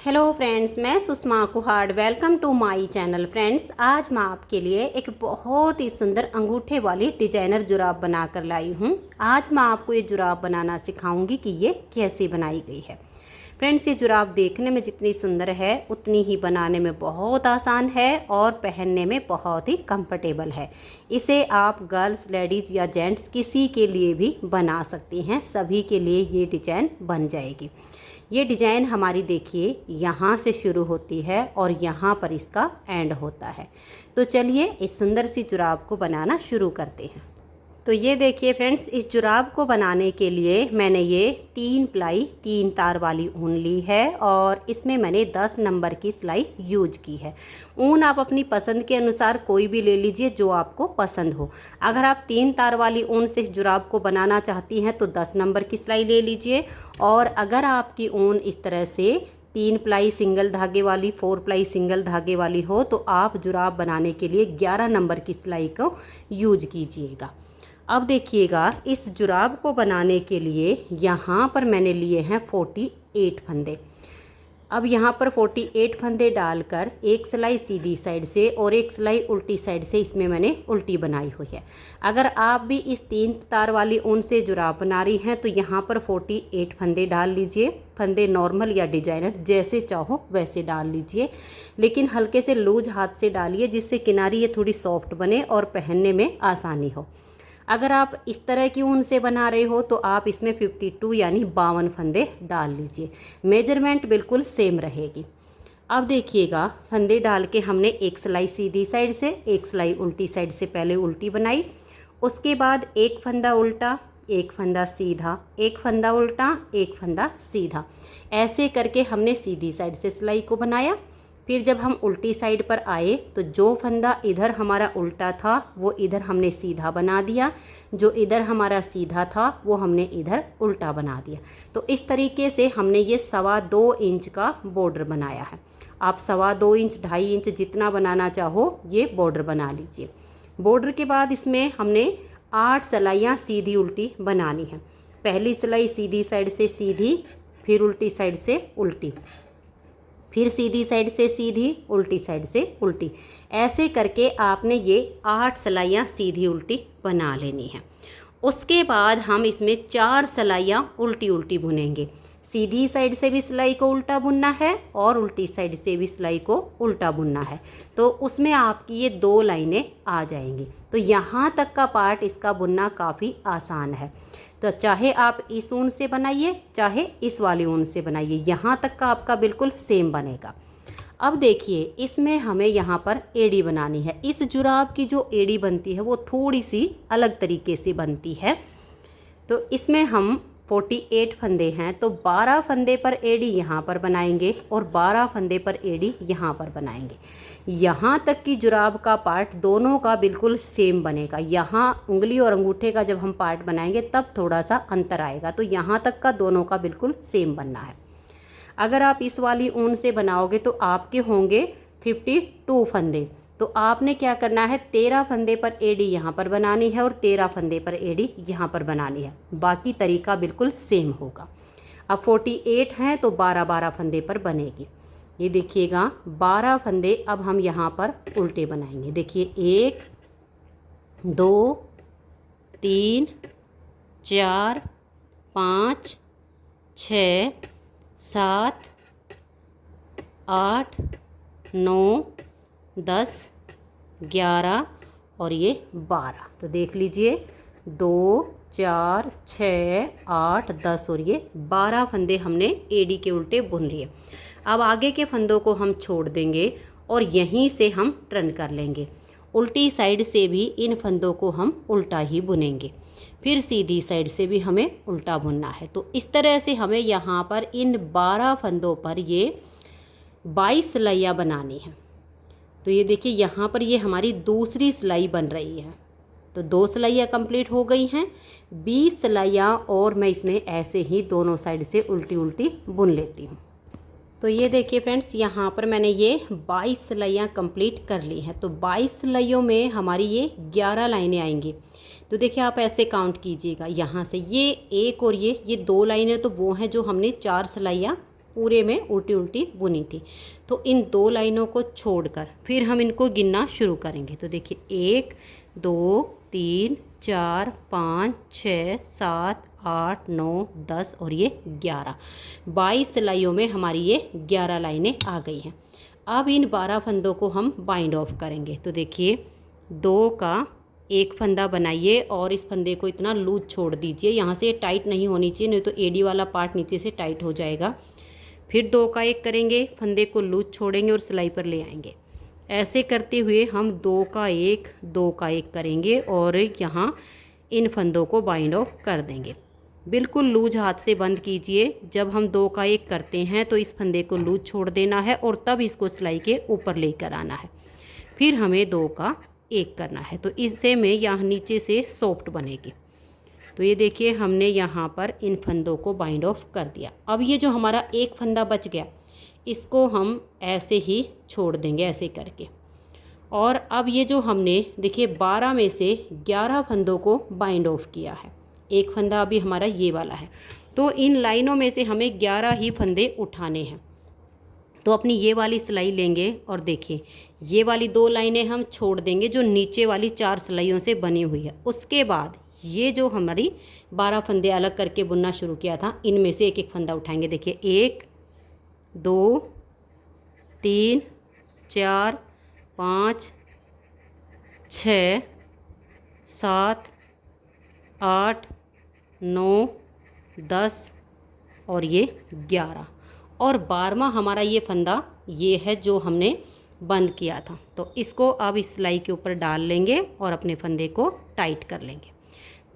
Hello friends, मैं Sushma Kuhad. Welcome to my channel. Friends, आज मैं आपके लिए एक बहुत ही सुंदर अंगूठे वाली डिजाइनर जुराब बना कर लाई हूँ। आज मैं आपको ये जुराब बनाना सिखाऊंगी कि ये कैसे बनाई गई है। फ्रेंड्स, ये जुराब देखने में जितनी सुंदर है उतनी ही बनाने में बहुत आसान है और पहनने में बहुत ही कंफर्टेबल है। इसे आप गर्ल्स, लेडीज़ या जेंट्स किसी के लिए भी बना सकती हैं। सभी के लिए ये डिजाइन बन जाएगी। ये डिज़ाइन हमारी देखिए यहाँ से शुरू होती है और यहाँ पर इसका एंड होता है। तो चलिए इस सुंदर सी जुराब को बनाना शुरू करते हैं। तो ये देखिए फ्रेंड्स, इस जुराब को बनाने के लिए मैंने ये 3 प्लाई 3 तार वाली ऊन ली है और इसमें मैंने 10 नंबर की सिलाई यूज की है। ऊन आप अपनी पसंद के अनुसार कोई भी ले लीजिए जो आपको पसंद हो। अगर आप 3 तार वाली ऊन से इस जुराब को बनाना चाहती हैं तो 10 नंबर की सिलाई ले लीजिए। और अगर आपकी ऊन इस तरह से 3 प्लाई सिंगल धागे वाली, 4 प्लाई सिंगल धागे वाली हो तो आप जुराब बनाने के लिए 11 नंबर की सिलाई को यूज कीजिएगा। अब देखिएगा, इस जुराब को बनाने के लिए यहाँ पर मैंने लिए हैं 48 फंदे। अब यहाँ पर 48 फंदे डालकर एक सिलाई सीधी साइड से और एक सिलाई उल्टी साइड से इसमें मैंने उल्टी बनाई हुई है। अगर आप भी इस 3 तार वाली ऊन से जुराब बना रही हैं तो यहाँ पर 48 फंदे डाल लीजिए। फंदे नॉर्मल या डिजाइनर जैसे चाहो वैसे डाल लीजिए, लेकिन हल्के से लूज हाथ से डालिए जिससे किनारी ये थोड़ी सॉफ्ट बने और पहनने में आसानी हो। अगर आप इस तरह की ऊन से बना रहे हो तो आप इसमें 52 यानी 52 फंदे डाल लीजिए। मेजरमेंट बिल्कुल सेम रहेगी। अब देखिएगा, फंदे डाल के हमने एक सिलाई सीधी साइड से, एक सिलाई उल्टी साइड से पहले उल्टी बनाई। उसके बाद एक फंदा उल्टा, एक फंदा सीधा, एक फंदा उल्टा, एक फंदा सीधा, ऐसे करके हमने सीधी साइड से सिलाई को बनाया। फिर जब हम उल्टी साइड पर आए तो जो फंदा इधर हमारा उल्टा था वो इधर हमने सीधा बना दिया, जो इधर हमारा सीधा था वो हमने इधर उल्टा बना दिया। तो इस तरीके से हमने ये 2.25 इंच का बॉर्डर बनाया है। आप 2.25 इंच, 2.5 इंच जितना बनाना चाहो ये बॉर्डर बना लीजिए। बॉर्डर के बाद इसमें हमने 8 सिलाइयाँ सीधी उल्टी बनानी है। पहली सिलाई सीधी साइड से सीधी, फिर उल्टी साइड से उल्टी, फिर सीधी साइड से सीधी, उल्टी साइड से उल्टी, ऐसे करके आपने ये 8 सिलाइयाँ सीधी उल्टी बना लेनी है। उसके बाद हम इसमें 4 सिलाइयाँ उल्टी उल्टी बुनेंगे। सीधी साइड से भी सिलाई को उल्टा बुनना है और उल्टी साइड से भी सिलाई को उल्टा बुनना है। तो उसमें आपकी ये 2 लाइनें आ जाएंगी। तो यहाँ तक का पार्ट इसका बुनना काफ़ी आसान है। तो चाहे आप इस ऊन से बनाइए चाहे इस वाली ऊन से बनाइए, यहाँ तक का आपका बिल्कुल सेम बनेगा। अब देखिए, इसमें हमें यहाँ पर एड़ी बनानी है। इस जुराब की जो एड़ी बनती है वो थोड़ी सी अलग तरीके से बनती है। तो इसमें हम 48 फंदे हैं तो 12 फंदे पर एड़ी यहाँ पर बनाएंगे और 12 फंदे पर एड़ी यहाँ पर बनाएंगे। यहाँ तक कि जुराब का पार्ट दोनों का बिल्कुल सेम बनेगा। यहाँ उंगली और अंगूठे का जब हम पार्ट बनाएंगे तब थोड़ा सा अंतर आएगा। तो यहाँ तक का दोनों का बिल्कुल सेम बनना है। अगर आप इस वाली ऊन से बनाओगे तो आपके होंगे 52 फंदे। तो आपने क्या करना है, 13 फंदे पर एड़ी यहाँ पर बनानी है और 13 फंदे पर एड़ी यहाँ पर बनानी है। बाकी तरीका बिल्कुल सेम होगा। अब 48 हैं तो 12-12 फंदे पर बनेगी। ये देखिएगा, 12 फंदे अब हम यहाँ पर उल्टे बनाएंगे। देखिए, 1 2 3 4 5 6 7 8 9 10 11 और ये 12। तो देख लीजिए, 2 4 6 8 10 और ये 12 फंदे हमने एड़ी के उल्टे बुन लिए। अब आगे के फंदों को हम छोड़ देंगे और यहीं से हम टर्न कर लेंगे। उल्टी साइड से भी इन फंदों को हम उल्टा ही बुनेंगे, फिर सीधी साइड से भी हमें उल्टा बुनना है। तो इस तरह से हमें यहाँ पर इन 12 फंदों पर ये 22 सिलाइयाँ बनानी हैं। तो ये देखिए, यहाँ पर ये हमारी दूसरी सिलाई बन रही है। तो 2 सिलाइयाँ कंप्लीट हो गई हैं। 20 सिलाइयाँ और मैं इसमें ऐसे ही दोनों साइड से उल्टी उल्टी बुन लेती हूँ। तो ये देखिए फ्रेंड्स, यहाँ पर मैंने ये 22 सिलाइयाँ कंप्लीट कर ली हैं। तो 22 सिलाइयों में हमारी ये 11 लाइनें आएंगी। तो देखिए, आप ऐसे काउंट कीजिएगा, यहाँ से ये एक और ये 2 लाइनें तो वो हैं जो हमने 4 सिलाइयाँ पूरे में उल्टी उल्टी बुनी थी। तो इन 2 लाइनों को छोड़कर फिर हम इनको गिनना शुरू करेंगे। तो देखिए 1 2 3 4 5 6 7 8 9 10 और ये 11, 22 सिलाइयों में हमारी ये 11 लाइनें आ गई हैं। अब इन 12 फंदों को हम बाइंड ऑफ करेंगे। तो देखिए 2 का एक फंदा बनाइए और इस फंदे को इतना लूज छोड़ दीजिए, यहाँ से टाइट नहीं होनी चाहिए, नहीं तो एडी वाला पार्ट नीचे से टाइट हो जाएगा। फिर 2 का एक करेंगे, फंदे को लूज छोड़ेंगे और सिलाई पर ले आएंगे। ऐसे करते हुए हम 2 का एक 2 का एक करेंगे और यहाँ इन फंदों को बाइंड ऑफ कर देंगे। बिल्कुल लूज हाथ से बंद कीजिए। जब हम 2 का एक करते हैं तो इस फंदे को लूज छोड़ देना है और तब इसको सिलाई के ऊपर लेकर आना है। फिर हमें 2 का एक करना है, तो इससे में यहाँ नीचे से सॉफ्ट बनेगी। तो ये देखिए हमने यहाँ पर इन फंदों को बाइंड ऑफ कर दिया। अब ये जो हमारा एक फंदा बच गया इसको हम ऐसे ही छोड़ देंगे ऐसे करके। और अब ये जो हमने देखिए 12 में से 11 फंदों को बाइंड ऑफ किया है, एक फंदा अभी हमारा ये वाला है, तो इन लाइनों में से हमें 11 ही फंदे उठाने हैं। तो अपनी ये वाली सिलाई लेंगे और देखिए ये वाली 2 लाइनें हम छोड़ देंगे जो नीचे वाली 4 सिलाइयों से बनी हुई है। उसके बाद ये जो हमारी 12 फंदे अलग करके बुनना शुरू किया था इनमें से एक एक फंदा उठाएंगे। देखिए 1 2 3 4 5 6 7 8 9 10 और ये 11 और 12वां हमारा ये फंदा ये है जो हमने बंद किया था। तो इसको अब इस सिलाई के ऊपर डाल लेंगे और अपने फंदे को टाइट कर लेंगे।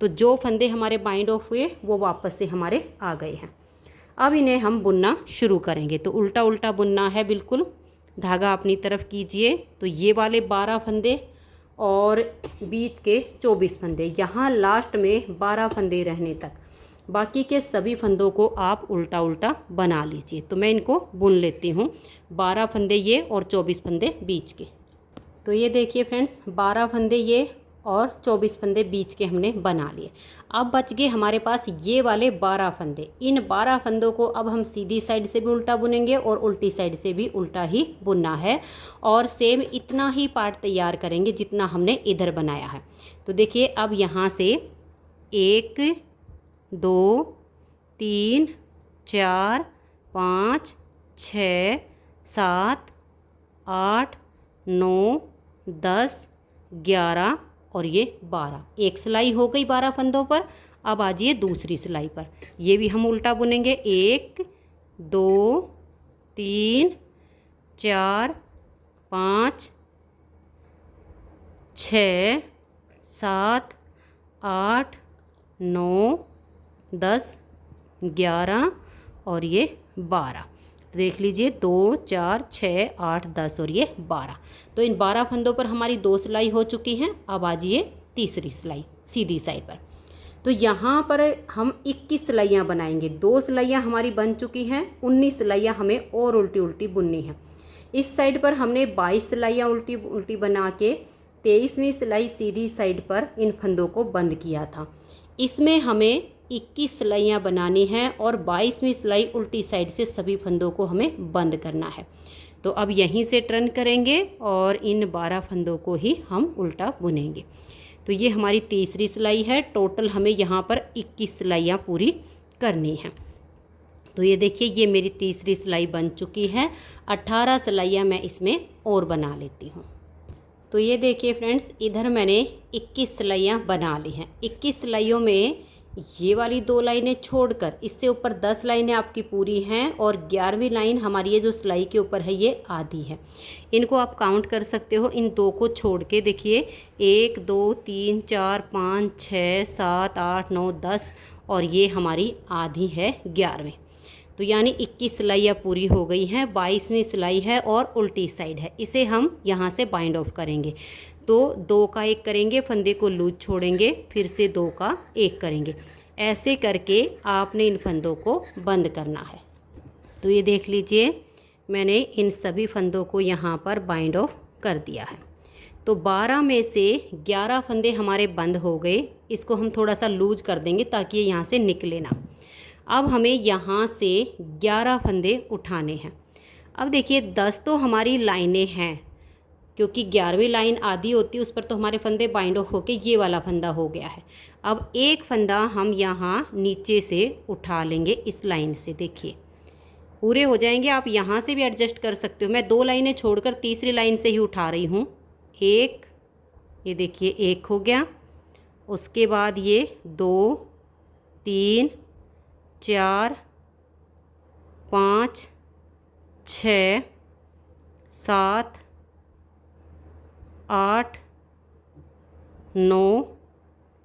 तो जो फंदे हमारे बाइंड ऑफ हुए वो वापस से हमारे आ गए हैं। अब इन्हें हम बुनना शुरू करेंगे। तो उल्टा उल्टा बुनना है, बिल्कुल धागा अपनी तरफ कीजिए। तो ये वाले 12 फंदे और बीच के 24 फंदे, यहाँ लास्ट में 12 फंदे रहने तक, बाकी के सभी फंदों को आप उल्टा उल्टा बना लीजिए। तो मैं इनको बुन लेती हूँ, 12 फंदे ये और 24 फंदे बीच के। तो ये देखिए फ्रेंड्स 12 फंदे ये और 24 फंदे बीच के हमने बना लिए। अब बच गए हमारे पास ये वाले 12 फंदे। इन 12 फंदों को अब हम सीधी साइड से भी उल्टा बुनेंगे और उल्टी साइड से भी उल्टा ही बुनना है और सेम इतना ही पार्ट तैयार करेंगे जितना हमने इधर बनाया है। तो देखिए अब यहाँ से 1 2 3 4 5 6 7 8 9 10 11 और ये 12, एक सिलाई हो गई 12 फंदों पर। अब आ जाइए दूसरी सिलाई पर, ये भी हम उल्टा बुनेंगे। 1 2 3 4 5 6 7 8 9 10 11 और ये 12। देख लीजिए 2 4 6 8 10 और ये 12। तो इन 12 फंदों पर हमारी 2 सिलाई हो चुकी हैं। अब आ जाइए तीसरी सिलाई सीधी साइड पर। तो यहाँ पर हम 21 सिलाइयाँ बनाएंगे। 2 सिलाइयाँ हमारी बन चुकी हैं, 19 सिलाइयाँ हमें और उल्टी उल्टी बुननी है। इस साइड पर हमने 22 सिलाइयाँ उल्टी उल्टी बना के 23वीं सिलाई सीधी साइड पर इन फंदों को बंद किया था। इसमें हमें 21 सिलाइयाँ बनानी हैं और 22वीं सिलाई उल्टी साइड से सभी फंदों को हमें बंद करना है। तो अब यहीं से टर्न करेंगे और इन 12 फंदों को ही हम उल्टा बुनेंगे। तो ये हमारी तीसरी सिलाई है। टोटल हमें यहाँ पर 21 सिलाइयाँ पूरी करनी हैं। तो ये देखिए ये मेरी तीसरी सिलाई बन चुकी है। 18 सिलाइयाँ मैं इसमें और बना लेती हूँ। तो ये देखिए फ्रेंड्स इधर मैंने 21 सिलाइयाँ बना ली हैं। 21 सिलाइयों में ये वाली 2 लाइनें छोड़कर इससे ऊपर 10 लाइनें आपकी पूरी हैं और 11वीं लाइन हमारी ये जो सिलाई के ऊपर है ये आधी है। इनको आप काउंट कर सकते हो। इन 2 को छोड़ के देखिए 1 2 3 4 5 6 7 8 9 10 और ये हमारी आधी है 11वीं। तो यानी 21 सिलाइयाँ पूरी हो गई हैं। 22वीं सिलाई है और उल्टी साइड है, इसे हम यहाँ से बाइंड ऑफ करेंगे। तो 2 का 1 करेंगे, फंदे को लूज छोड़ेंगे, फिर से 2 का 1 करेंगे। ऐसे करके आपने इन फंदों को बंद करना है। तो ये देख लीजिए मैंने इन सभी फंदों को यहाँ पर बाइंड ऑफ कर दिया है। तो 12 में से 11 फंदे हमारे बंद हो गए। इसको हम थोड़ा सा लूज कर देंगे ताकि ये यहाँ से निकले ना। अब हमें यहाँ से 11 फंदे उठाने हैं। अब देखिए 10 तो हमारी लाइनें हैं, क्योंकि 11वीं लाइन आधी होती है उस पर तो हमारे फंदे बाइंड ऑफ होके ये वाला फंदा हो गया है। अब एक फंदा हम यहाँ नीचे से उठा लेंगे इस लाइन से, देखिए पूरे हो जाएंगे। आप यहाँ से भी एडजस्ट कर सकते हो, मैं 2 लाइनें छोड़कर तीसरी लाइन से ही उठा रही हूँ। एक, ये देखिए एक हो गया, उसके बाद ये 2, 3, 4, 5, 6, 7, 8, 9,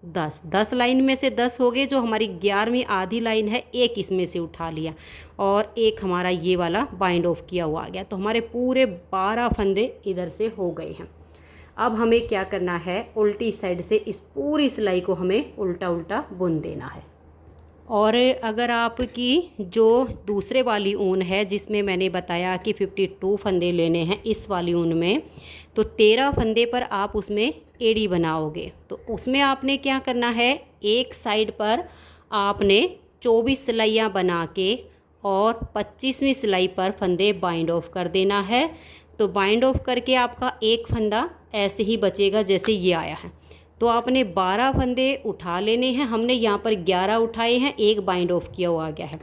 10। 10 लाइन में से 10 हो गए। जो हमारी 11वीं आधी लाइन है एक इसमें से उठा लिया और एक हमारा ये वाला बाइंड ऑफ किया हुआ आ गया। तो हमारे पूरे 12 फंदे इधर से हो गए हैं। अब हमें क्या करना है, उल्टी साइड से इस पूरी सिलाई को हमें उल्टा उल्टा बुन देना है। और अगर आपकी जो दूसरे वाली ऊन है जिसमें मैंने बताया कि 52 फंदे लेने हैं, इस वाली ऊन में तो 13 फंदे पर आप उसमें एड़ी बनाओगे। तो उसमें आपने क्या करना है, एक साइड पर आपने 24 सिलाइयाँ बना के और 25वीं सिलाई पर फंदे बाइंड ऑफ कर देना है। तो बाइंड ऑफ करके आपका एक फंदा ऐसे ही बचेगा जैसे ये आया है। तो आपने 12 फंदे उठा लेने हैं। हमने यहाँ पर 11 उठाए हैं, एक बाइंड ऑफ किया हुआ आ गया है।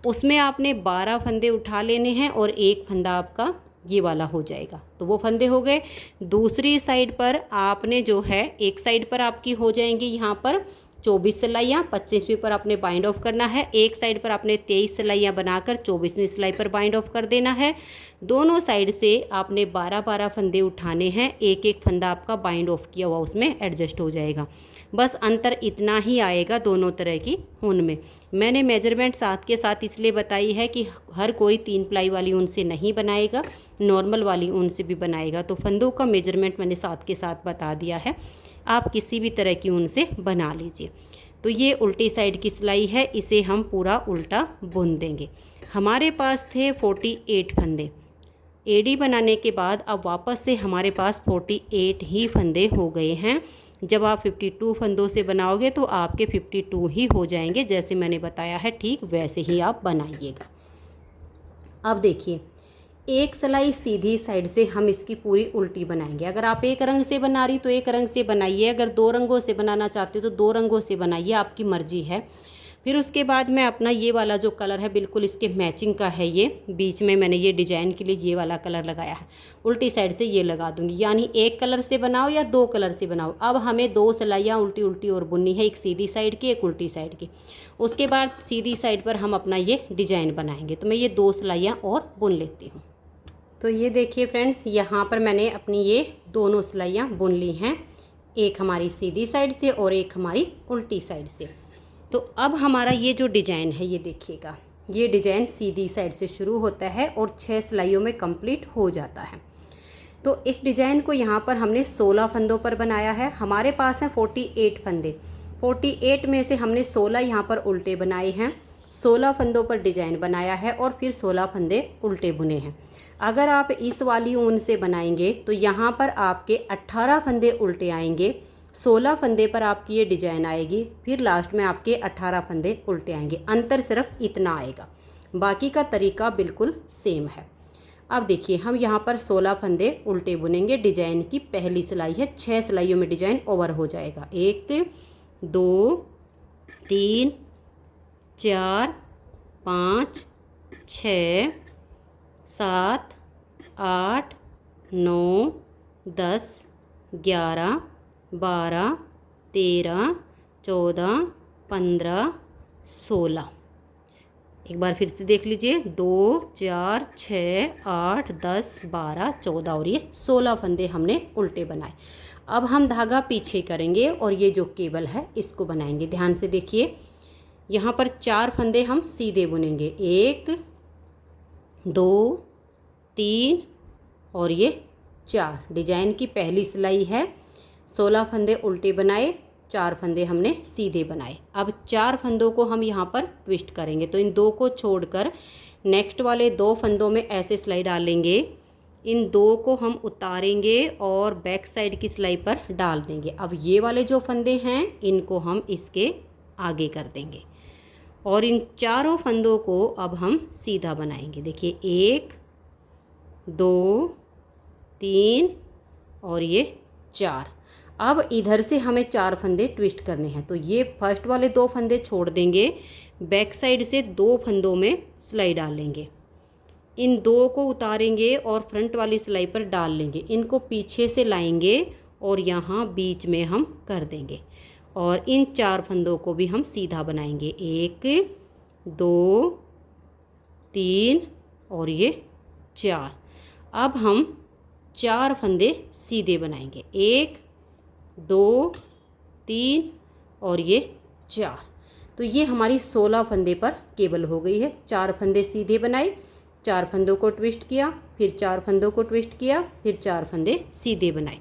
उसमें आपने 12 फंदे उठा लेने हैं और एक फंदा आपका ये वाला हो जाएगा। तो वो फंदे हो गए। दूसरी साइड पर आपने जो है, एक साइड पर आपकी हो जाएंगी यहाँ पर 24 सिलाइयाँ, 25वीं पर आपने बाइंड ऑफ करना है। एक साइड पर आपने 23 सिलाइयाँ बनाकर 24वीं सिलाई पर बाइंड ऑफ कर देना है। दोनों साइड से आपने 12-12 फंदे उठाने हैं। एक एक फंदा आपका बाइंड ऑफ किया हुआ उसमें एडजस्ट हो जाएगा। बस अंतर इतना ही आएगा दोनों तरह की ऊन में। मैंने मेजरमेंट साथ के साथ इसलिए बताई है कि हर कोई 3 प्लाई वाली ऊन से नहीं बनाएगा, नॉर्मल वाली ऊन से भी बनाएगा। तो फंदों का मेजरमेंट मैंने साथ के साथ बता दिया है, आप किसी भी तरह की ऊन से बना लीजिए। तो ये उल्टी साइड की सिलाई है, इसे हम पूरा उल्टा बुन देंगे। हमारे पास थे 48 फंदे। एड़ी बनाने के बाद अब वापस से हमारे पास 48 ही फंदे हो गए हैं। जब आप 52 फंदों से बनाओगे तो आपके 52 ही हो जाएंगे। जैसे मैंने बताया है ठीक वैसे ही आप बनाइएगा। अब देखिए, एक सिलाई सीधी साइड से हम इसकी पूरी उल्टी बनाएंगे। अगर आप एक रंग से बना रही तो एक रंग से बनाइए, अगर 2 रंगों से बनाना चाहते हो तो 2 रंगों से बनाइए, आपकी मर्जी है। फिर उसके बाद मैं अपना ये वाला जो कलर है बिल्कुल इसके मैचिंग का है, ये बीच में मैंने ये डिजाइन के लिए ये वाला कलर लगाया है, उल्टी साइड से ये लगा दूंगी। यानी एक कलर से बनाओ या 2 कलर से बनाओ। अब हमें 2 सिलाइयाँ उल्टी उल्टी और बुननी है, एक सीधी साइड की एक उल्टी साइड की। उसके बाद सीधी साइड पर हम अपना ये डिजाइन बनाएंगे। तो मैं ये 2 सिलाइयाँ और बुन लेती हूँ। तो ये देखिए फ्रेंड्स, यहाँ पर मैंने अपनी ये दोनों सिलाइयाँ बुन ली हैं, एक हमारी सीधी साइड से और एक हमारी उल्टी साइड से। तो अब हमारा ये जो डिज़ाइन है ये देखिएगा, ये डिज़ाइन सीधी साइड से शुरू होता है और 6 सिलाइयों में कंप्लीट हो जाता है। तो इस डिज़ाइन को यहाँ पर हमने 16 फंदों पर बनाया है। हमारे पास हैं 48 फंदे। 48 में से हमने 16 यहाँ पर उल्टे बनाए हैं, 16 फंदों पर डिज़ाइन बनाया है और फिर 16 फंदे उल्टे बुने हैं। अगर आप इस वाली ऊन से बनाएंगे तो यहाँ पर आपके 18 फंदे उल्टे आएंगे, 16 फंदे पर आपकी ये डिजाइन आएगी, फिर लास्ट में आपके 18 फंदे उल्टे आएंगे। अंतर सिर्फ इतना आएगा, बाकी का तरीका बिल्कुल सेम है। अब देखिए, हम यहाँ पर 16 फंदे उल्टे बुनेंगे। डिजाइन की पहली सिलाई है, 6 सिलाइयों में डिजाइन ओवर हो जाएगा। 1 2 3 4 5 6 7 8 9 10 11 12 13 14 15 16। एक बार फिर से देख लीजिए, 2 4 6 8 10 12 14 और ये 16 फंदे हमने उल्टे बनाए। अब हम धागा पीछे करेंगे और ये जो केबल है इसको बनाएंगे। ध्यान से देखिए, यहाँ पर 4 फंदे हम सीधे बुनेंगे, 1 2 3 और ये 4। डिजाइन की पहली सिलाई है, 16 फंदे उल्टे बनाए, 4 फंदे हमने सीधे बनाए। अब 4 फंदों को हम यहाँ पर ट्विस्ट करेंगे। तो इन 2 को छोड़कर नेक्स्ट वाले 2 फंदों में ऐसे सिलाई डालेंगे, इन 2 को हम उतारेंगे और बैक साइड की सिलाई पर डाल देंगे। अब ये वाले जो फंदे हैं इनको हम इसके आगे कर देंगे और इन चारों फंदों को अब हम सीधा बनाएंगे। देखिए 1 2 3 और ये 4। अब इधर से हमें 4 फंदे ट्विस्ट करने हैं, तो ये फर्स्ट वाले 2 फंदे छोड़ देंगे, बैक साइड से 2 फंदों में सिलाई डाल लेंगे, इन 2 को उतारेंगे और फ्रंट वाली सिलाई पर डाल लेंगे, इनको पीछे से लाएंगे और यहाँ बीच में हम कर देंगे और इन 4 फंदों को भी हम सीधा बनाएंगे। 1 2 3 और ये 4। अब हम 4 फंदे सीधे बनाएंगे, 1 2 3 और ये 4। तो ये हमारी 16 फंदे पर केबल हो गई है। 4 फंदे सीधे बनाए, 4 फंदों को ट्विस्ट किया, फिर 4 फंदों को ट्विस्ट किया, फिर 4 फंदे सीधे बनाए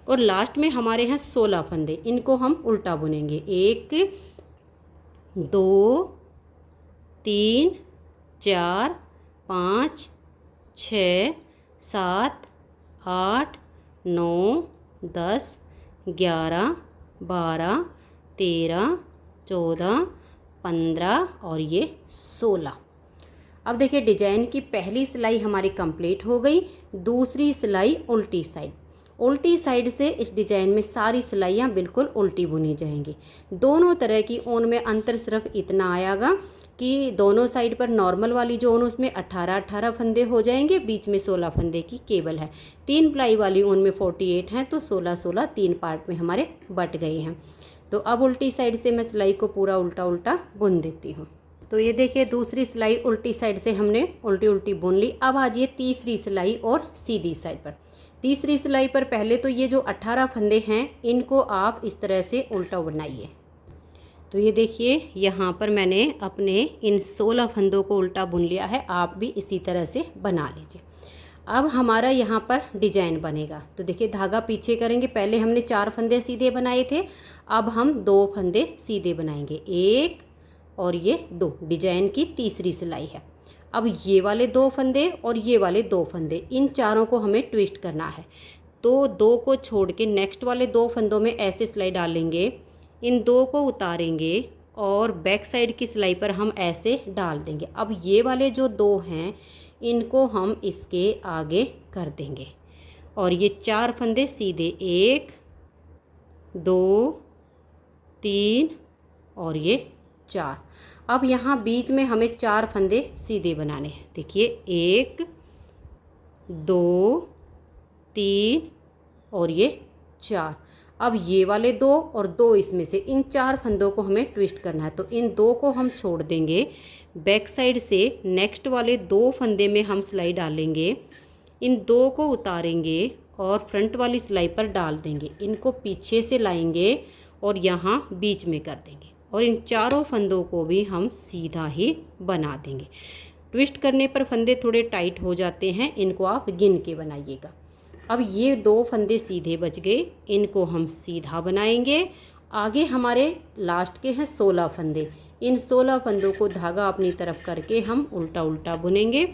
और लास्ट में हमारे हैं 16 फंदे। इनको हम उल्टा बुनेंगे, 1 2 3 4 5 6 7 8 9 10 11 12 13 14 15 और ये 16। अब देखिए डिजाइन की पहली सिलाई हमारी कंप्लीट हो गई। दूसरी सिलाई उल्टी साइड, उल्टी साइड से इस डिजाइन में सारी सिलाइयाँ बिल्कुल उल्टी बुनी जाएंगी। दोनों तरह की ऊन में अंतर सिर्फ इतना आएगा कि दोनों साइड पर नॉर्मल वाली जो ऊन उसमें 18 फंदे हो जाएंगे, बीच में 16 फंदे की केबल है। 3 प्लाई वाली ऊन में 48 हैं, तो 16 3 पार्ट में हमारे बट गए हैं। तो अब उल्टी साइड से मैं सिलाई को पूरा उल्टा उल्टा बुन देती हूँ। तो ये देखिए दूसरी सिलाई उल्टी साइड से हमने उल्टी उल्टी बुन ली। अब आ जाइए तीसरी सिलाई और सीधी साइड पर। तीसरी सिलाई पर पहले तो ये जो 18 फंदे हैं इनको आप इस तरह से उल्टा बनाइए। तो ये देखिए यहाँ पर मैंने अपने इन 16 फंदों को उल्टा बुन लिया है, आप भी इसी तरह से बना लीजिए। अब हमारा यहाँ पर डिजाइन बनेगा। तो देखिए धागा पीछे करेंगे, पहले हमने 4 फंदे सीधे बनाए थे, अब हम 2 फंदे सीधे बनाएंगे, 1 और ये 2। डिजाइन की तीसरी सिलाई है। अब ये वाले 2 फंदे और ये वाले 2 फंदे, इन चारों को हमें ट्विस्ट करना है। तो 2 को छोड़ के नेक्स्ट वाले 2 फंदों में ऐसे सिलाई डालेंगे, इन 2 को उतारेंगे और बैक साइड की सिलाई पर हम ऐसे डाल देंगे। अब ये वाले जो 2 हैं इनको हम इसके आगे कर देंगे और ये 4 फंदे सीधे, 1 2 3 और ये 4। अब यहाँ बीच में हमें 4 फंदे सीधे बनाने हैं। देखिए 1 2 3 और ये 4। अब ये वाले 2 और 2 इसमें से, इन 4 फंदों को हमें ट्विस्ट करना है। तो इन 2 को हम छोड़ देंगे, बैक साइड से नेक्स्ट वाले 2 फंदे में हम सिलाई डालेंगे, इन 2 को उतारेंगे और फ्रंट वाली सिलाई पर डाल देंगे, इनको पीछे से लाएंगे और यहाँ बीच में कर देंगे और इन चारों फंदों को भी हम सीधा ही बना देंगे। ट्विस्ट करने पर फंदे थोड़े टाइट हो जाते हैं, इनको आप गिन के बनाइएगा। अब ये 2 फंदे सीधे बच गए, इनको हम सीधा बनाएंगे। आगे हमारे लास्ट के हैं 16 फंदे, इन 16 फंदों को धागा अपनी तरफ करके हम उल्टा उल्टा बुनेंगे।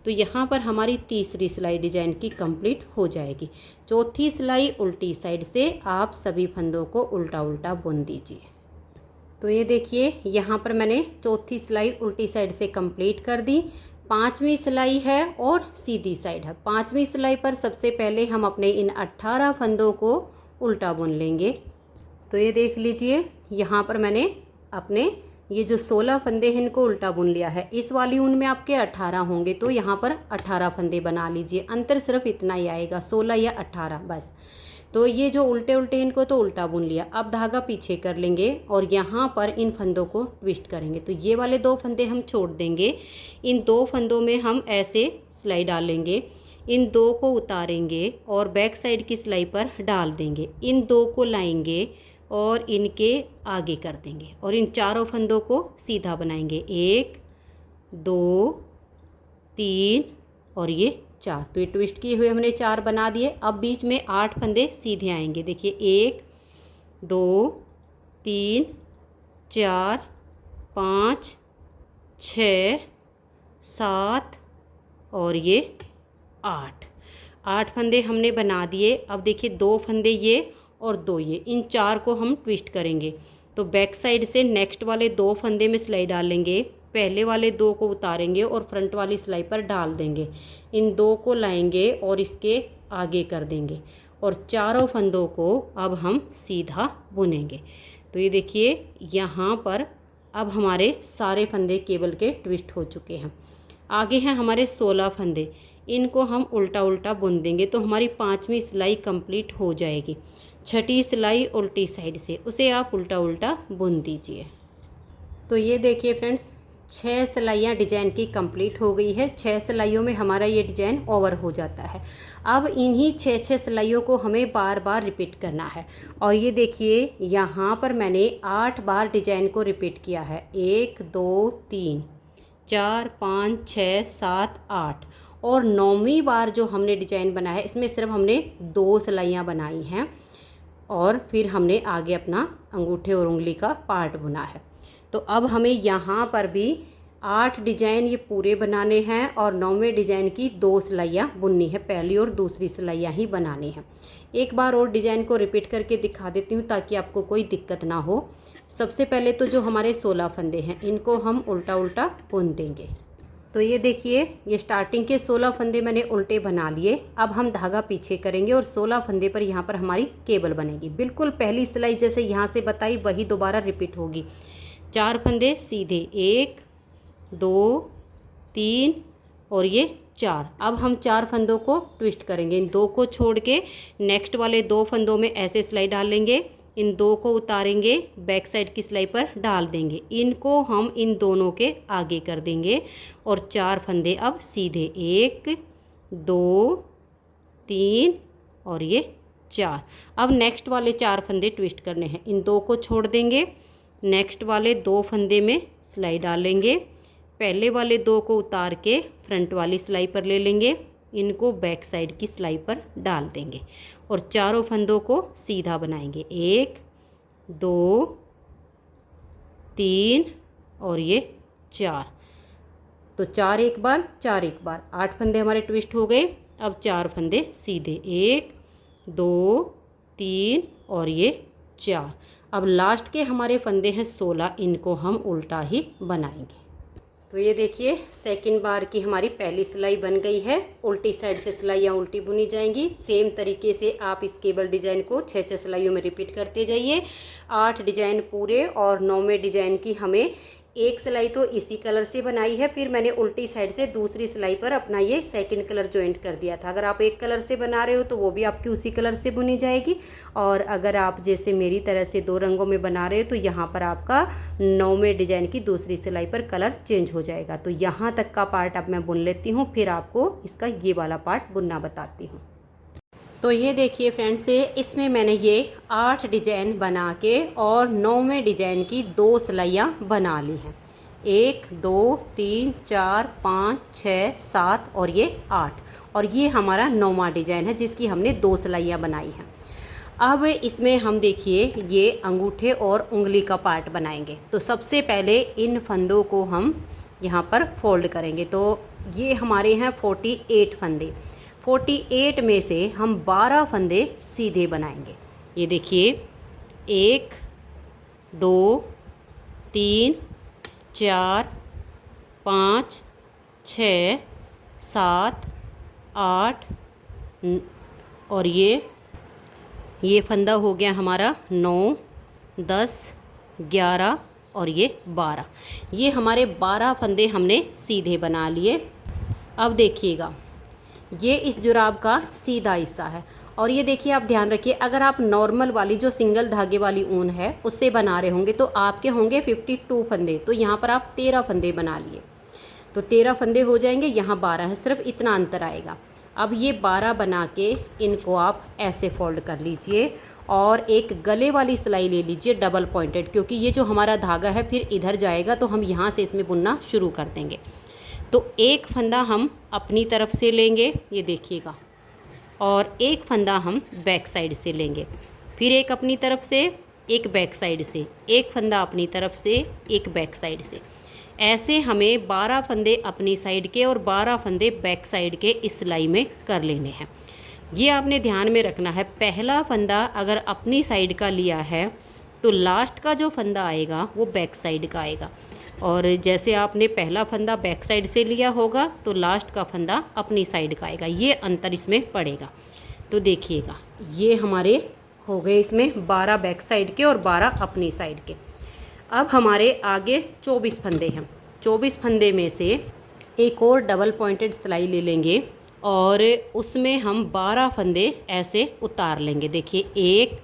तो यहाँ पर हमारी तीसरी सिलाई डिजाइन की कंप्लीट हो जाएगी। चौथी सिलाई उल्टी साइड से आप सभी फंदों को उल्टा उल्टा बुन दीजिए। तो ये देखिए यहाँ पर मैंने चौथी सिलाई उल्टी साइड से कंप्लीट कर दी। 5वीं सिलाई है और सीधी साइड है। 5वीं सिलाई पर सबसे पहले हम अपने इन 18 फंदों को उल्टा बुन लेंगे। तो ये देख लीजिए यहाँ पर मैंने अपने ये जो 16 फंदे हैं इनको उल्टा बुन लिया है। इस वाली ऊन में आपके 18 होंगे, तो यहाँ पर 18 फंदे बना लीजिए। अंतर सिर्फ इतना ही आएगा, 16 या 18 बस। तो ये जो उल्टे उल्टे इनको तो उल्टा बुन लिया। अब धागा पीछे कर लेंगे और यहाँ पर इन फंदों को ट्विस्ट करेंगे। तो ये वाले 2 फंदे हम छोड़ देंगे, इन 2 फंदों में हम ऐसे सिलाई डालेंगे, इन 2 को उतारेंगे और बैक साइड की सिलाई पर डाल देंगे, इन 2 को लाएंगे और इनके आगे कर देंगे और इन चारों फंदों को सीधा बनाएंगे, 1 2 3 और ये 4। तो ये ट्विस्ट किए हुए हमने 4 बना दिए। अब बीच में 8 फंदे सीधे आएंगे। देखिए 1 2 3 4 5 6 7 और ये 8 फंदे हमने बना दिए। अब देखिए 2 फंदे ये और 2 ये, इन 4 को हम ट्विस्ट करेंगे। तो बैक साइड से नेक्स्ट वाले 2 फंदे में सिलाई डाल लेंगे, पहले वाले 2 को उतारेंगे और फ्रंट वाली सिलाई पर डाल देंगे। इन 2 को लाएंगे और इसके आगे कर देंगे और चारों फंदों को अब हम सीधा बुनेंगे। तो ये देखिए यहाँ पर अब हमारे सारे फंदे केबल के ट्विस्ट हो चुके हैं। आगे हैं हमारे 16 फंदे, इनको हम उल्टा उल्टा बुन देंगे तो हमारी 5वीं सिलाई कंप्लीट हो जाएगी। 6ठी सिलाई उल्टी साइड से, उसे आप उल्टा उल्टा बुन दीजिए। तो ये देखिए फ्रेंड्स 6 सिलाइयाँ डिजाइन की कंप्लीट हो गई है। 6 सिलाइयों में हमारा ये डिजाइन ओवर हो जाता है। अब इन्हीं 6 सिलाइयों को हमें बार बार रिपीट करना है। और ये देखिए यहाँ पर मैंने 8 बार डिजाइन को रिपीट किया है। 1 2 3 4 5 6 7 8 और 9वीं बार जो हमने डिजाइन बनाया है इसमें सिर्फ हमने 2 सिलाइयाँ बनाई हैं और फिर हमने आगे अपना अंगूठे और उंगली का पार्ट बुना है। तो अब हमें यहाँ पर भी 8 डिजाइन ये पूरे बनाने हैं और 9वें डिजाइन की 2 सिलाइयाँ बुननी है, पहली और दूसरी सिलाइयाँ ही बनानी है। एक बार और डिजाइन को रिपीट करके दिखा देती हूँ ताकि आपको कोई दिक्कत ना हो। सबसे पहले तो जो हमारे 16 फंदे हैं इनको हम उल्टा उल्टा बुन देंगे। तो ये देखिए ये स्टार्टिंग के 16 फंदे मैंने उल्टे बना लिए। अब हम धागा पीछे करेंगे और 16 फंदे पर यहाँ पर हमारी केबल बनेगी। बिल्कुल पहली सिलाई जैसे यहाँ से बताई वही दोबारा रिपीट होगी। 4 फंदे सीधे, 1 2 3 और ये 4। अब हम 4 फंदों को ट्विस्ट करेंगे। इन 2 को छोड़ के नेक्स्ट वाले 2 फंदों में ऐसे सिलाई डाल लेंगे। इन 2 को उतारेंगे, बैक साइड की सिलाई पर डाल देंगे। इनको हम इन दोनों के आगे कर देंगे और 4 फंदे अब सीधे, 1 2 3 और ये 4। अब नेक्स्ट वाले 4 फंदे ट्विस्ट करने हैं। इन 2 को छोड़ देंगे, नेक्स्ट वाले 2 फंदे में सिलाई डालेंगे, पहले वाले 2 को उतार के फ्रंट वाली सिलाई पर ले लेंगे, इनको बैक साइड की सिलाई पर डाल देंगे और चारों फंदों को सीधा बनाएंगे। 1 2 3 और ये 4। तो 4 एक बार, 4 एक बार, 8 फंदे हमारे ट्विस्ट हो गए। अब 4 फंदे सीधे, 1 2 3 और ये 4। अब लास्ट के हमारे फंदे हैं 16, इनको हम उल्टा ही बनाएंगे। तो ये देखिए सेकंड बार की हमारी पहली सिलाई बन गई है। उल्टी साइड से सिलाइयाँ उल्टी बुनी जाएंगी। सेम तरीके से आप इस केबल डिजाइन को 6 सिलाइयों में रिपीट करते जाइए। 8 डिजाइन पूरे और 9वें डिजाइन की हमें एक सिलाई तो इसी कलर से बनाई है, फिर मैंने उल्टी साइड से दूसरी सिलाई पर अपना ये सेकंड कलर जॉइंट कर दिया था। अगर आप एक कलर से बना रहे हो तो वो भी आपकी उसी कलर से बुनी जाएगी, और अगर आप जैसे मेरी तरह से 2 रंगों में बना रहे हो तो यहाँ पर आपका 9वें डिजाइन की दूसरी सिलाई पर कलर चेंज हो जाएगा। तो यहाँ तक का पार्ट अब मैं बुन लेती हूँ, फिर आपको इसका ये वाला पार्ट बुनना बताती हूँ। तो ये देखिए फ्रेंड्स, इसमें मैंने ये 8 डिजाइन बना के और 9वें डिजाइन की 2 सिलाइयाँ बना ली हैं। 1 2 3 4 5 6 7 और ये 8, और ये हमारा 9वां डिजाइन है जिसकी हमने 2 सिलाइयाँ बनाई हैं। अब इसमें हम देखिए ये अंगूठे और उंगली का पार्ट बनाएंगे। तो सबसे पहले इन फंदों को हम यहाँ पर फोल्ड करेंगे। तो ये हमारे हैं 48 फंदे। 48 में से हम 12 फंदे सीधे बनाएंगे। ये देखिए 1 2 3 4 5 6 7 8 और ये फंदा हो गया हमारा 9 10 11 और ये 12। ये हमारे 12 फंदे हमने सीधे बना लिए। अब देखिएगा ये इस जुराब का सीधा हिस्सा है, और ये देखिए आप ध्यान रखिए, अगर आप नॉर्मल वाली जो सिंगल धागे वाली ऊन है उससे बना रहे होंगे तो आपके होंगे 52 फंदे। तो यहाँ पर आप 13 फंदे बना लिए, तो 13 फंदे हो जाएंगे। यहाँ 12 है, सिर्फ इतना अंतर आएगा। अब ये 12 बना के इनको आप ऐसे फोल्ड कर लीजिए और एक गले वाली सिलाई ले लीजिए डबल पॉइंटेड, क्योंकि ये जो हमारा धागा है फिर इधर जाएगा तो हम यहाँ से इसमें बुनना शुरू कर देंगे। तो एक फंदा हम अपनी तरफ से लेंगे, ये देखिएगा, और एक फंदा हम बैक साइड से लेंगे, फिर एक अपनी तरफ से, एक बैक साइड से, एक फंदा अपनी तरफ से, एक बैक साइड से। ऐसे हमें 12 फंदे अपनी साइड के और 12 फंदे बैक साइड के इस सिलाई में कर लेने हैं। ये आपने ध्यान में रखना है, पहला फंदा अगर अपनी साइड का लिया है तो लास्ट का जो फंदा आएगा वो बैक साइड का आएगा। और जैसे आपने पहला फंदा बैक साइड से लिया होगा तो लास्ट का फंदा अपनी साइड का आएगा, ये अंतर इसमें पड़ेगा। तो देखिएगा ये हमारे हो गए इसमें 12 बैक साइड के और 12 अपनी साइड के। अब हमारे आगे 24 फंदे हैं। 24 फंदे में से एक और डबल पॉइंटेड सिलाई ले लेंगे और उसमें हम 12 फंदे ऐसे उतार लेंगे। देखिए 1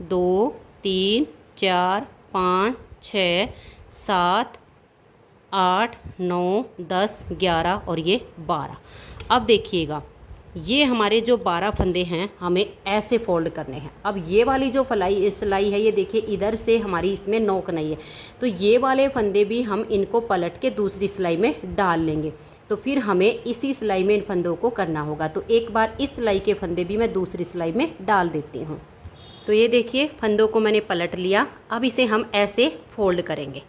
2 3 4 5 6 7 8 9 10 11 और ये 12। अब देखिएगा ये हमारे जो 12 फंदे हैं हमें ऐसे फोल्ड करने हैं। अब ये वाली जो सिलाई है ये देखिए इधर से हमारी इसमें नोक नहीं है, तो ये वाले फंदे भी हम इनको पलट के दूसरी सिलाई में डाल लेंगे। तो फिर हमें इसी सिलाई में इन फंदों को करना होगा। तो एक बार इस सिलाई के फंदे भी मैं दूसरी सिलाई में डाल देती हूँ। तो ये देखिए फंदों को मैंने पलट लिया। अब इसे हम ऐसे फोल्ड करेंगे।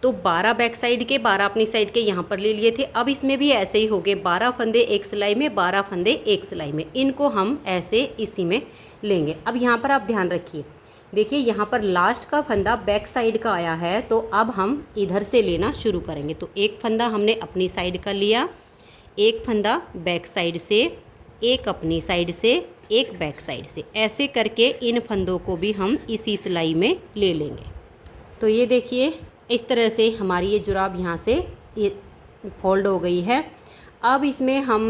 तो 12 बैक साइड के 12 अपनी साइड के यहाँ पर ले लिए थे। अब इसमें भी ऐसे ही हो गए, 12 फंदे एक सिलाई में, 12 फंदे एक सिलाई में। इनको हम ऐसे इसी में लेंगे। अब यहाँ पर आप ध्यान रखिए, देखिए यहाँ पर लास्ट का फंदा बैक साइड का आया है, तो अब हम इधर से लेना शुरू करेंगे। तो एक फंदा हमने अपनी साइड का लिया, एक फंदा बैक साइड से, एक अपनी साइड से, एक बैक साइड से, ऐसे करके इन फंदों को भी हम इसी सिलाई में ले लेंगे। तो ये देखिए इस तरह से हमारी ये जुराब यहाँ से ये फोल्ड हो गई है। अब इसमें हम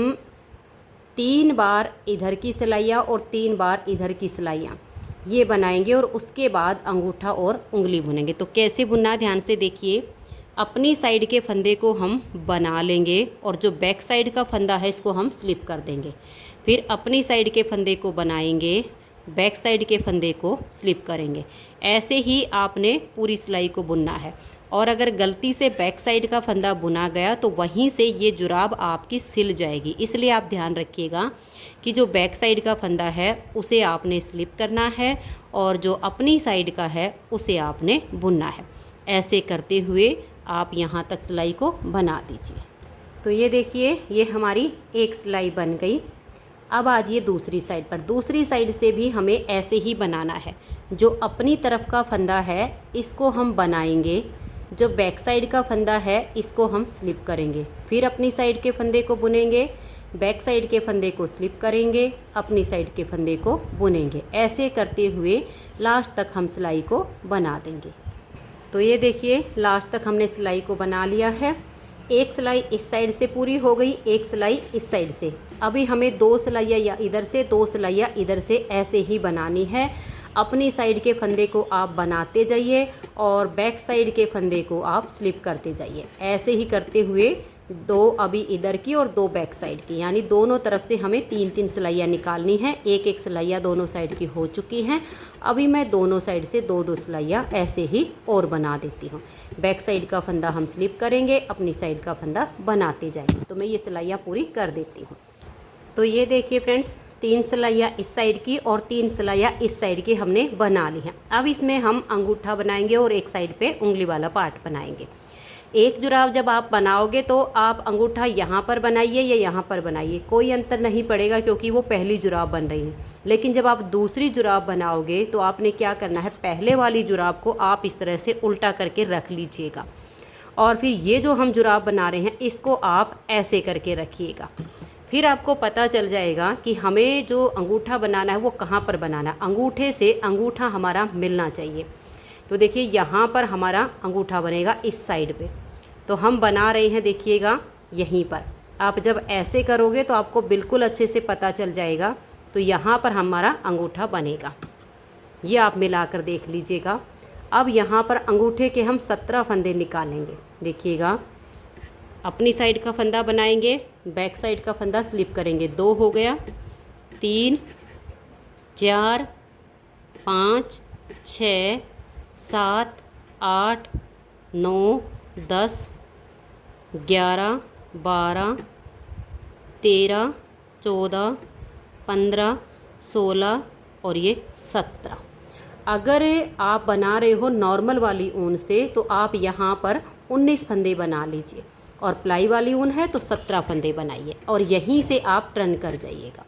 3 बार इधर की सिलाइयाँ और 3 बार इधर की सिलाइयाँ ये बनाएंगे और उसके बाद अंगूठा और उंगली बुनेंगे। तो कैसे बुनना ध्यान से देखिए। अपनी साइड के फंदे को हम बना लेंगे और जो बैक साइड का फंदा है इसको हम स्लिप कर देंगे। फिर अपनी साइड के फंदे को बनाएंगे, बैक साइड के फंदे को स्लिप करेंगे। ऐसे ही आपने पूरी सिलाई को बुनना है। और अगर गलती से बैक साइड का फंदा बुना गया तो वहीं से ये जुराब आपकी सिल जाएगी। इसलिए आप ध्यान रखिएगा कि जो बैक साइड का फंदा है उसे आपने स्लिप करना है और जो अपनी साइड का है उसे आपने बुनना है। ऐसे करते हुए आप यहाँ तक सिलाई को बना दीजिए। तो ये देखिए ये हमारी एक सिलाई बन गई। अब आ जाइए दूसरी साइड पर। दूसरी साइड से भी हमें ऐसे ही बनाना है। जो अपनी तरफ का फंदा है इसको हम बनाएंगे, जो बैक साइड का फंदा है इसको हम स्लिप करेंगे। फिर अपनी साइड के फंदे को बुनेंगे, बैक साइड के फंदे को स्लिप करेंगे, अपनी साइड के फंदे को बुनेंगे। ऐसे करते हुए लास्ट तक हम सिलाई को बना देंगे। तो ये देखिए लास्ट तक हमने सिलाई को बना लिया है। एक सिलाई इस साइड से पूरी हो गई, एक सिलाई इस साइड से। अभी हमें 2 सिलाइयाँ या इधर से, 2 सिलाइयाँ इधर से ऐसे ही बनानी है। अपनी साइड के फंदे को आप बनाते जाइए और बैक साइड के फंदे को आप स्लिप करते जाइए। ऐसे ही करते हुए 2 अभी इधर की और 2 बैक साइड की, यानी दोनों तरफ से हमें 3-3 सिलाइयाँ निकालनी है। एक सिलाइयाँ दोनों साइड की हो चुकी हैं। अभी मैं दोनों साइड से 2-2 सिलाइयाँ ऐसे ही और बना देती हूँ। बैक साइड का फंदा हम स्लिप करेंगे, अपनी साइड का फंदा बनाते जाएंगे। तो मैं ये सिलाइयाँ पूरी कर देती हूँ। तो ये देखिए फ्रेंड्स 3 सिलाइयाँ इस साइड की और 3 सिलाइयाँ इस साइड की हमने बना ली हैं। अब इसमें हम अंगूठा बनाएंगे और एक साइड पे उंगली वाला पार्ट बनाएंगे। एक जुराब जब आप बनाओगे तो आप अंगूठा यहाँ पर बनाइए या यहाँ पर बनाइए, कोई अंतर नहीं पड़ेगा क्योंकि वो पहली जुराब बन रही है। लेकिन जब आप दूसरी जुराब बनाओगे तो आपने क्या करना है, पहले वाली जुराब को आप इस तरह से उल्टा करके रख लीजिएगा और फिर ये जो हम जुराब बना रहे हैं इसको आप ऐसे करके रखिएगा। फिर आपको पता चल जाएगा कि हमें जो अंगूठा बनाना है वो कहाँ पर बनाना है। अंगूठे से अंगूठा हमारा मिलना चाहिए। तो देखिए यहाँ पर हमारा अंगूठा बनेगा इस साइड पे, तो हम बना रहे हैं देखिएगा यहीं पर। आप जब ऐसे करोगे तो आपको बिल्कुल अच्छे से पता चल जाएगा। तो यहाँ पर हमारा अंगूठा बनेगा, ये आप मिला कर देख लीजिएगा। अब यहाँ पर अंगूठे के हम 17 फंदे निकालेंगे। देखिएगा अपनी साइड का फंदा बनाएंगे, बैक साइड का फंदा स्लिप करेंगे। 2 हो गया, 3 4 5 6 7 8 9 10 11 12 13 14 15 16 और ये 17। अगर आप बना रहे हो नॉर्मल वाली ऊन से तो आप यहाँ पर 19 फंदे बना लीजिए और प्लाई वाली ऊन है तो 17 फंदे बनाइए और यहीं से आप टर्न कर जाइएगा।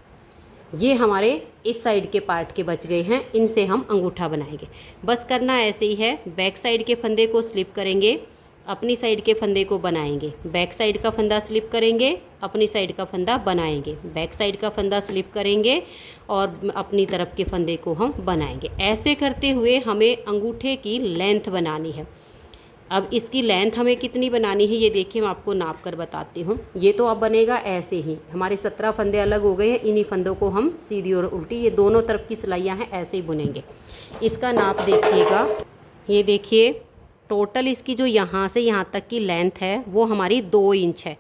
ये हमारे इस साइड के पार्ट के बच गए हैं, इनसे हम अंगूठा बनाएंगे। बस करना ऐसे ही है, बैक साइड के फंदे को स्लिप करेंगे, अपनी साइड के फंदे को बनाएंगे, बैक साइड का फंदा स्लिप करेंगे, अपनी साइड का फंदा बनाएंगे, बैक साइड का फंदा स्लिप करेंगे और अपनी तरफ के फंदे को हम बनाएंगे। ऐसे करते हुए हमें अंगूठे की लेंथ बनानी है। अब इसकी लेंथ हमें कितनी बनानी है ये देखिए, मैं आपको नाप कर बताती हूँ। ये तो अब बनेगा ऐसे ही, हमारे 17 फंदे अलग हो गए हैं, इन्हीं फंदों को हम सीधी और उल्टी, ये दोनों तरफ की सिलाइयाँ हैं, ऐसे ही बुनेंगे। इसका नाप देखिएगा, ये देखिए टोटल इसकी जो यहाँ से यहाँ तक की लेंथ है वो हमारी 2 इंच है।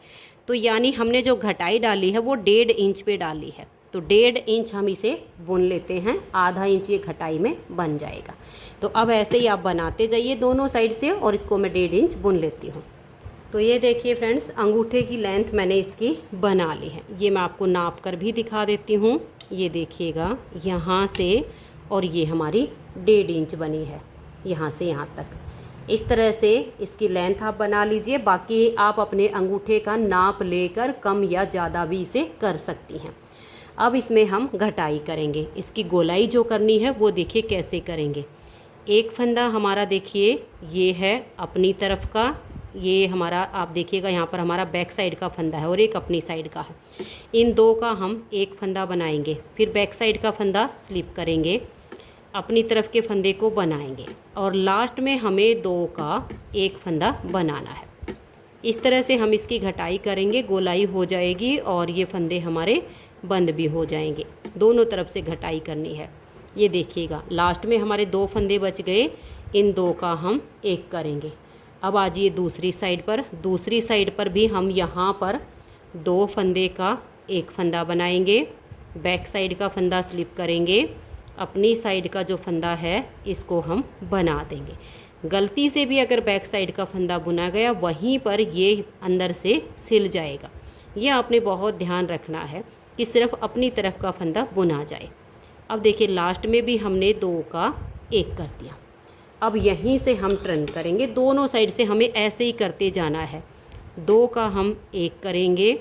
तो यानी हमने जो घटाई डाली है वो 1.5 इंच पे डाली है, तो 1.5 इंच हम इसे बुन लेते हैं, आधा इंच ये घटाई में बन जाएगा। तो अब ऐसे ही आप बनाते जाइए दोनों साइड से, और इसको मैं 1.5 इंच बुन लेती हूँ। तो ये देखिए फ्रेंड्स, अंगूठे की लेंथ मैंने इसकी बना ली है। ये मैं आपको नाप कर भी दिखा देती हूँ। ये देखिएगा यहाँ से, और ये हमारी 1.5 इंच बनी है यहाँ से यहाँ तक। इस तरह से इसकी लेंथ आप बना लीजिए। बाकी आप अपने अंगूठे का नाप लेकर कम या ज़्यादा भी इसे कर सकती हैं। अब इसमें हम घटाई करेंगे, इसकी गोलाई जो करनी है वो देखिए कैसे करेंगे। एक फंदा हमारा देखिए ये है अपनी तरफ का, ये हमारा आप देखिएगा यहाँ पर हमारा बैक साइड का फंदा है और एक अपनी साइड का है। इन दो का हम एक फंदा बनाएंगे, फिर बैक साइड का फंदा स्लिप करेंगे, अपनी तरफ के फंदे को बनाएंगे और लास्ट में हमें 2 का एक फंदा बनाना है। इस तरह से हम इसकी घटाई करेंगे, गोलाई हो जाएगी और ये फंदे हमारे बंद भी हो जाएंगे। दोनों तरफ से घटाई करनी है। ये देखिएगा लास्ट में हमारे 2 फंदे बच गए, इन 2 का हम एक करेंगे। अब आ जाइए दूसरी साइड पर, दूसरी साइड पर भी हम यहाँ पर 2 फंदे का एक फंदा बनाएंगे, बैक साइड का फंदा स्लिप करेंगे, अपनी साइड का जो फंदा है इसको हम बना देंगे। गलती से भी अगर बैक साइड का फंदा बुना गया वहीं पर ये अंदर से सिल जाएगा। ये आपने बहुत ध्यान रखना है कि सिर्फ अपनी तरफ का फंदा बुना जाए। अब देखिए लास्ट में भी हमने 2 का एक कर दिया। अब यहीं से हम टर्न करेंगे, दोनों साइड से हमें ऐसे ही करते जाना है। 2 का हम एक करेंगे,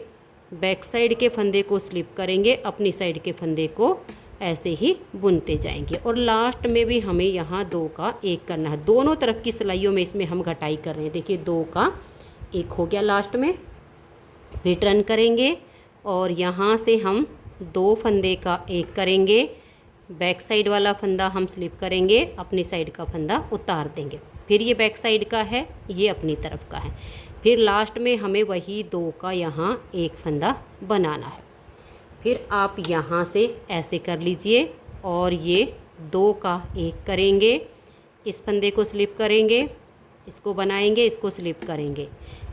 बैक साइड के फंदे को स्लिप करेंगे, अपनी साइड के फंदे को ऐसे ही बुनते जाएंगे और लास्ट में भी हमें यहाँ 2 का एक करना है। दोनों तरफ की सिलाइयों में इसमें हम घटाई कर रहे हैं। देखिए 2 का एक हो गया लास्ट में, फिर टर्न करेंगे और यहाँ से हम 2 फंदे का एक करेंगे, बैक साइड वाला फंदा हम स्लिप करेंगे, अपनी साइड का फंदा उतार देंगे, फिर ये बैक साइड का है, ये अपनी तरफ का है, फिर लास्ट में हमें वही 2 का यहाँ एक फंदा बनाना है। फिर आप यहाँ से ऐसे कर लीजिए और ये 2 का एक करेंगे, इस फंदे को स्लिप करेंगे, इसको बनाएंगे, इसको स्लिप करेंगे,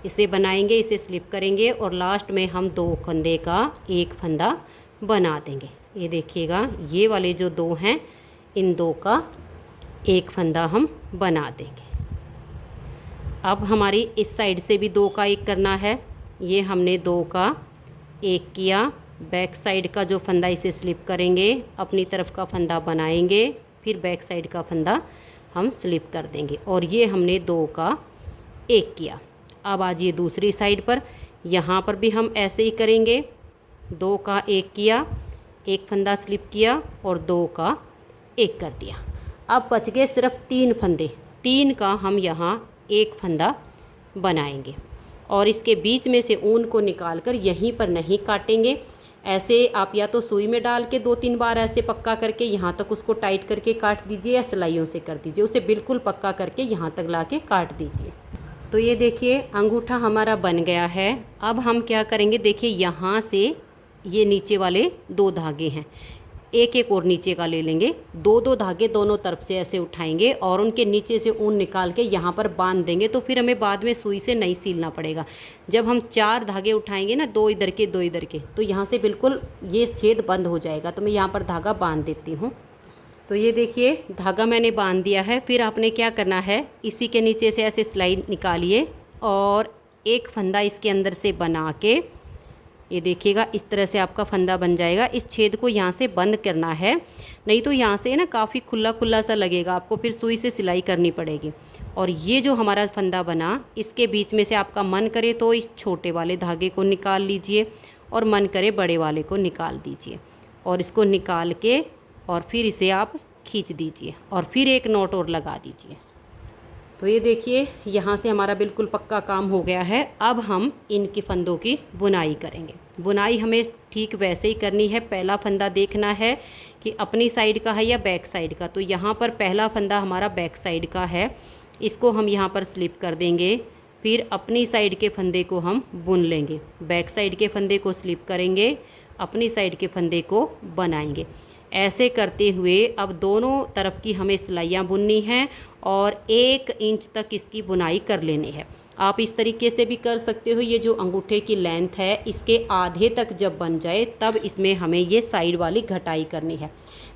इसे बनाएंगे, इसे स्लिप करेंगे और लास्ट में हम 2 फंदे का एक फंदा बना देंगे। ये देखिएगा ये वाले जो 2 हैं इन 2 का एक फंदा हम बना देंगे। अब हमारी इस साइड से भी 2 का एक करना है। ये हमने 2 का एक किया, बैक साइड का जो फंदा इसे स्लिप करेंगे, अपनी तरफ का फंदा बनाएंगे, फिर बैक साइड का फंदा हम स्लिप कर देंगे और ये हमने 2 का एक किया। अब आ जाइए दूसरी साइड पर, यहाँ पर भी हम ऐसे ही करेंगे। 2 का एक किया, एक फंदा स्लिप किया और 2 का एक कर दिया। अब बच गए सिर्फ 3 फंदे, 3 का हम यहाँ एक फंदा बनाएंगे और इसके बीच में से ऊन को निकालकर यहीं पर नहीं काटेंगे। ऐसे आप या तो सुई में डाल के 2-3 बार ऐसे पक्का करके यहाँ तक उसको टाइट करके काट दीजिए या सिलाइयों से कर दीजिए, उसे बिल्कुल पक्का करके यहाँ तक ला के काट दीजिए। तो ये देखिए अंगूठा हमारा बन गया है। अब हम क्या करेंगे, देखिए यहाँ से ये नीचे वाले 2 धागे हैं, एक और नीचे का ले लेंगे, 2 धागे दोनों तरफ से ऐसे उठाएंगे और उनके नीचे से ऊन निकाल के यहाँ पर बांध देंगे। तो फिर हमें बाद में सुई से नहीं सीलना पड़ेगा। जब हम 4 धागे उठाएंगे ना, 2 इधर के 2 इधर के, तो यहाँ से बिल्कुल ये छेद बंद हो जाएगा। तो मैं यहाँ पर धागा बांध देती हूँ। तो ये देखिए धागा मैंने बांध दिया है। फिर आपने क्या करना है, इसी के नीचे से ऐसे सिलाई निकालिए और एक फंदा इसके अंदर से बना के, ये देखिएगा इस तरह से आपका फंदा बन जाएगा। इस छेद को यहाँ से बंद करना है, नहीं तो यहाँ से ना काफ़ी खुला खुला सा लगेगा, आपको फिर सुई से सिलाई करनी पड़ेगी। और ये जो हमारा फंदा बना, इसके बीच में से आपका मन करे तो इस छोटे वाले धागे को निकाल लीजिए और मन करे बड़े वाले को निकाल दीजिए और इसको निकाल के और फिर इसे आप खींच दीजिए और फिर एक नॉट और लगा दीजिए। तो ये देखिए यहाँ से हमारा बिल्कुल पक्का काम हो गया है। अब हम इनकी फंदों की बुनाई करेंगे। बुनाई हमें ठीक वैसे ही करनी है। पहला फंदा देखना है कि अपनी साइड का है या बैक साइड का। तो यहाँ पर पहला फंदा हमारा बैक साइड का है, इसको हम यहाँ पर स्लिप कर देंगे। फिर अपनी साइड के फंदे को हम बुन लेंगे। बैक साइड के फंदे को स्लिप करेंगे, अपनी साइड के फंदे को बनाएंगे। ऐसे करते हुए अब दोनों तरफ की हमें सिलाइयाँ बुननी हैं और 1 इंच तक इसकी बुनाई कर लेनी है। आप इस तरीके से भी कर सकते हो। ये जो अंगूठे की लेंथ है इसके आधे तक जब बन जाए तब इसमें हमें ये साइड वाली घटाई करनी है।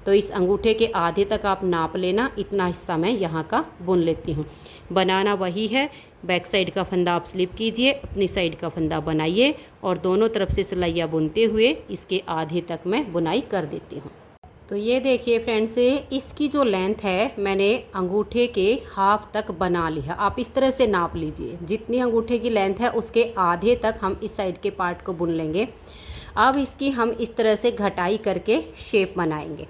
तो इस अंगूठे के आधे तक आप नाप लेना। इतना हिस्सा मैं यहाँ का बुन लेती हूँ। बनाना वही है, बैक साइड का फंदा आप स्लिप कीजिए, अपनी साइड का फंदा बनाइए और दोनों तरफ से सिलाइयाँ बुनते हुए इसके आधे तक मैं बुनाई कर देती हूँ। तो ये देखिए फ्रेंड्स, इसकी जो लेंथ है मैंने अंगूठे के हाफ तक बना लिया। आप इस तरह से नाप लीजिए, जितनी अंगूठे की लेंथ है उसके आधे तक हम इस साइड के पार्ट को बुन लेंगे। अब इसकी हम इस तरह से घटाई करके शेप बनाएंगे।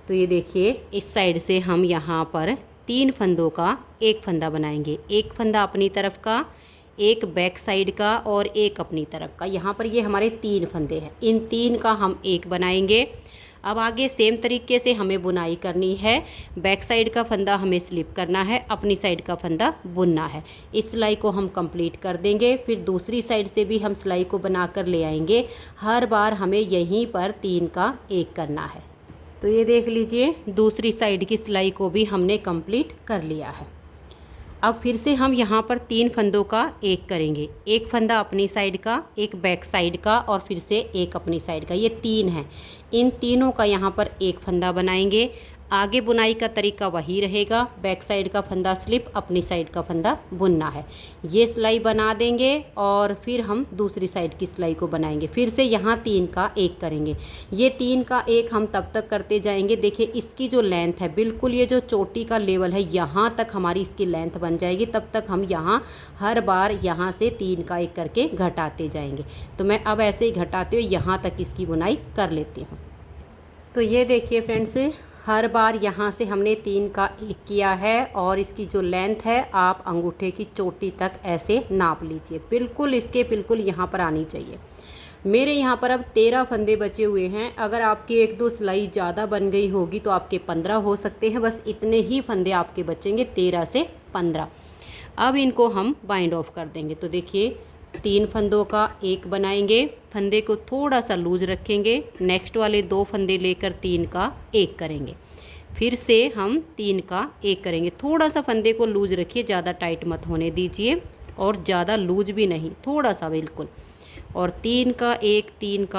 तो ये देखिए इस साइड से हम यहाँ पर 3 फंदों का एक फंदा बनाएंगे। एक फंदा अपनी तरफ का, एक बैक साइड का और एक अपनी तरफ का। यहाँ पर ये हमारे 3 फंदे हैं। इन 3 का हम एक बनाएंगे। अब आगे सेम तरीके से हमें बुनाई करनी है। बैक साइड का फंदा हमें स्लिप करना है, अपनी साइड का फंदा बुनना है। इस सिलाई को हम कंप्लीट कर देंगे। फिर दूसरी साइड से भी हम सिलाई को बनाकर ले आएंगे। हर बार हमें यहीं पर 3 का एक करना है। तो ये देख लीजिए दूसरी साइड की सिलाई को भी हमने कंप्लीट कर लिया है। अब फिर से हम यहाँ पर 3 फंदों का एक करेंगे। एक फंदा अपनी साइड का, एक बैक साइड का और फिर से एक अपनी साइड का। ये 3 हैं। इन तीनों का यहाँ पर एक फंदा बनाएंगे। आगे बुनाई का तरीका वही रहेगा। बैक साइड का फंदा स्लिप, अपनी साइड का फंदा बुनना है। ये सिलाई बना देंगे और फिर हम दूसरी साइड की सिलाई को बनाएंगे। फिर से यहाँ 3 का एक करेंगे। ये 3 का एक हम तब तक करते जाएंगे। देखिए इसकी जो लेंथ है बिल्कुल ये जो चोटी का लेवल है यहाँ तक हमारी इसकी लेंथ बन जाएगी। तब तक हम यहाँ हर बार यहाँ से 3 का एक करके घटाते जाएंगे। तो मैं अब ऐसे ही घटाते हुए यहाँ तक इसकी बुनाई कर लेती हूँ। तो ये देखिए फ्रेंड्स, हर बार यहाँ से हमने 3 का एक किया है और इसकी जो लेंथ है आप अंगूठे की चोटी तक ऐसे नाप लीजिए। बिल्कुल इसके बिल्कुल यहाँ पर आनी चाहिए। मेरे यहाँ पर अब 13 फंदे बचे हुए हैं। अगर आपकी 1-2 सिलाई ज़्यादा बन गई होगी तो आपके 15 हो सकते हैं। बस इतने ही फंदे आपके बचेंगे, 13 से 15। अब इनको हम बाइंड ऑफ कर देंगे। तो देखिए 3 फंदों का एक बनाएंगे। फंदे को थोड़ा सा लूज रखेंगे। नेक्स्ट वाले 2 फंदे लेकर 3 का एक करेंगे। फिर से हम 3 का एक करेंगे। थोड़ा सा फंदे को लूज रखिए, ज़्यादा टाइट मत होने दीजिए और ज़्यादा लूज भी नहीं, थोड़ा सा बिल्कुल। और 3 का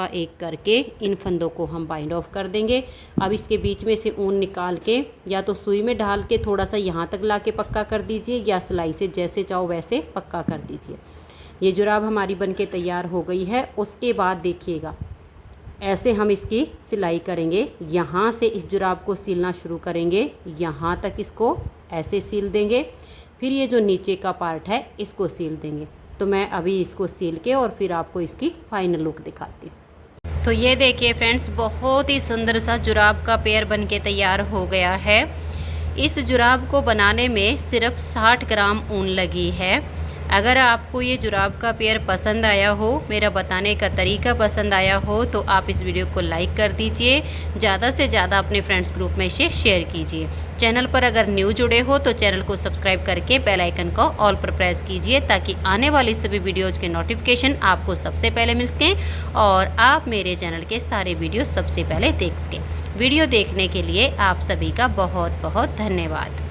एक करके इन फंदों को हम बाइंड ऑफ कर देंगे। अब इसके बीच में से ऊन निकाल के या तो सुई में ढाल के थोड़ा सा यहाँ तक ला के पक्का कर दीजिए या सिलाई से जैसे चाहो वैसे पक्का कर दीजिए। ये जुराब हमारी बनके तैयार हो गई है। उसके बाद देखिएगा ऐसे हम इसकी सिलाई करेंगे। यहाँ से इस जुराब को सिलना शुरू करेंगे, यहाँ तक इसको ऐसे सिल देंगे। फिर ये जो नीचे का पार्ट है इसको सिल देंगे। तो मैं अभी इसको सिल के और फिर आपको इसकी फाइनल लुक दिखाती हूँ। तो ये देखिए फ्रेंड्स, बहुत ही सुंदर सा जुराब का पेयर बनके तैयार हो गया है। इस जुराब को बनाने में सिर्फ 60 ग्राम ऊन लगी है। अगर आपको ये जुराब का पेयर पसंद आया हो, मेरा बताने का तरीका पसंद आया हो, तो आप इस वीडियो को लाइक कर दीजिए। ज़्यादा से ज़्यादा अपने फ्रेंड्स ग्रुप में इसे शेयर कीजिए। चैनल पर अगर न्यू जुड़े हो तो चैनल को सब्सक्राइब करके बेल आइकन को ऑल पर प्रेस कीजिए ताकि आने वाली सभी वीडियोज़ के नोटिफिकेशन आपको सबसे पहले मिल सकें और आप मेरे चैनल के सारे वीडियो सबसे पहले देख सकें। वीडियो देखने के लिए आप सभी का बहुत बहुत धन्यवाद।